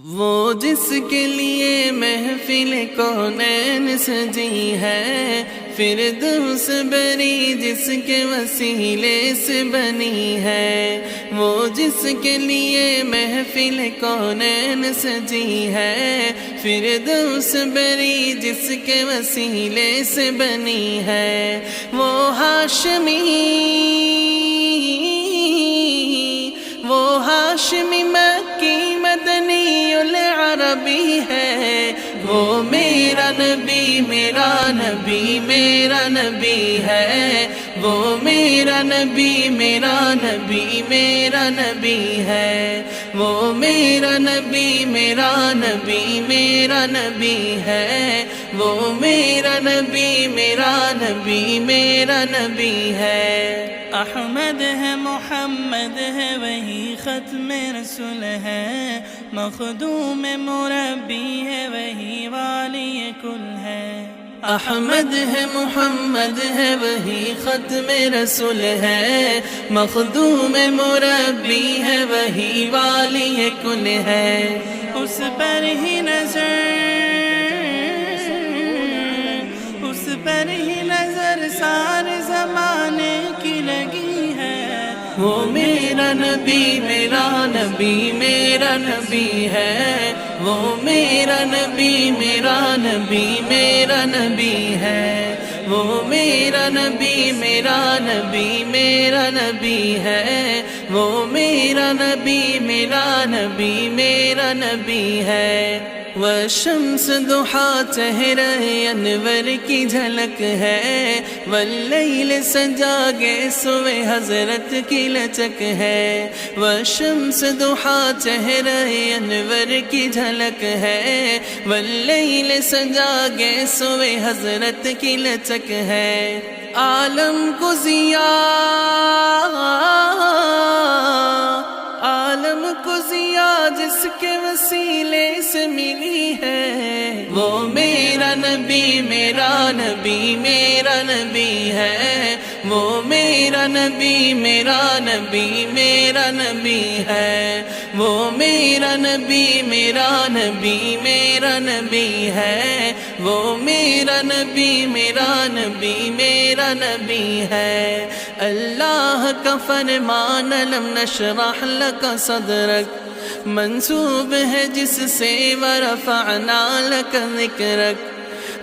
وہ جس کے لیے محفل کونین سجی ہے، فردوس بری جس کے وسیلے سے بنی ہے۔ وہ جس کے لیے محفل کونین سجی ہے، فردوس بری جس کے وسیلے سے بنی ہے۔ وہ ہاشمی مکی مدنی العربی ہے۔ وہ میرا نبی میرا نبی میرا نبی ہے۔ وہ میرا نبی میرا نبی میرا نبی ہے۔ وہ میرا نبی میرا نبی میرا نبی ہے۔ وہ میرا نبی میرا نبی میرا نبی ہے۔ احمد ہے محمد ہے وہی ختم رسول ہے، مخدوم مربی ہے وہی والی کل ہے۔ احمد ہے محمد ہے وہی ختم رسول ہے، مخدوم مربی ہے وہی والی کل ہے۔ اس پر ہی نظر سارے زمانے کی لگی ہے۔ وہ میرا نبی میرا نبی میرا نبی ہے۔ وہ میرا نبی میرا نبی میرا نبی ہے۔ وہ میرا نبی میرا نبی میرا نبی ہے۔ وہ میرا نبی میرا نبی میرا نبی ہے۔ والشمس ضحیٰ چہرہ انور کی جھلک ہے، واللیل سجاگے سوے حضرت کی لچک ہے۔ والشمس ضحیٰ چہرہ انور کی جھلک ہے، واللیل سجاگے سوے حضرت کی لچک ہے۔ عالم کو ضیاء جس کے وسیلے سے ملی ہے، وہ میرا نبی میرا نبی میرا نبی ہے۔ وہ میرا نبی میرا نبی میرا نبی ہے۔ وہ میرا نبی میرا نبی میرا نبی ہے۔ وہ میرا نبی میرا نبی میرا نبی ہے۔ اللہ کا فرمان الم نشرح لک صدرک منسوب ہے جس سے ورفعنا لک ذکرک۔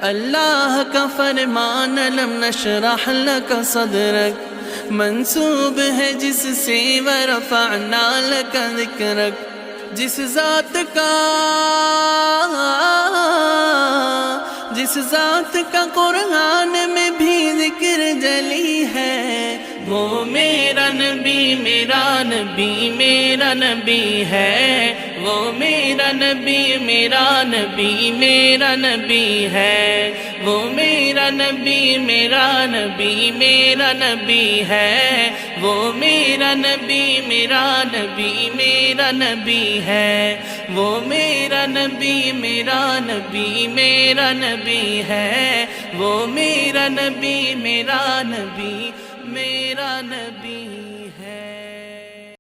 اللہ کا فرمان الم نشرح لک صدرک منسوب ہے جس سے ورفعنا لک ذکرک۔ جس ذات کا قرآن میں بھی ذکر جلی ہے، وہ میرا نبی میرا نبی میرا نبی ہے۔ وہ میرا نبی میرا نبی میرا نبی ہے۔ وہ میرا نبی میرا نبی میرا نبی ہے۔ وہ میرا نبی میرا نبی میرا نبی ہے۔ وہ میرا نبی میرا نبی میرا نبی ہے۔ وہ میرا نبی میرا نبی میرا نبی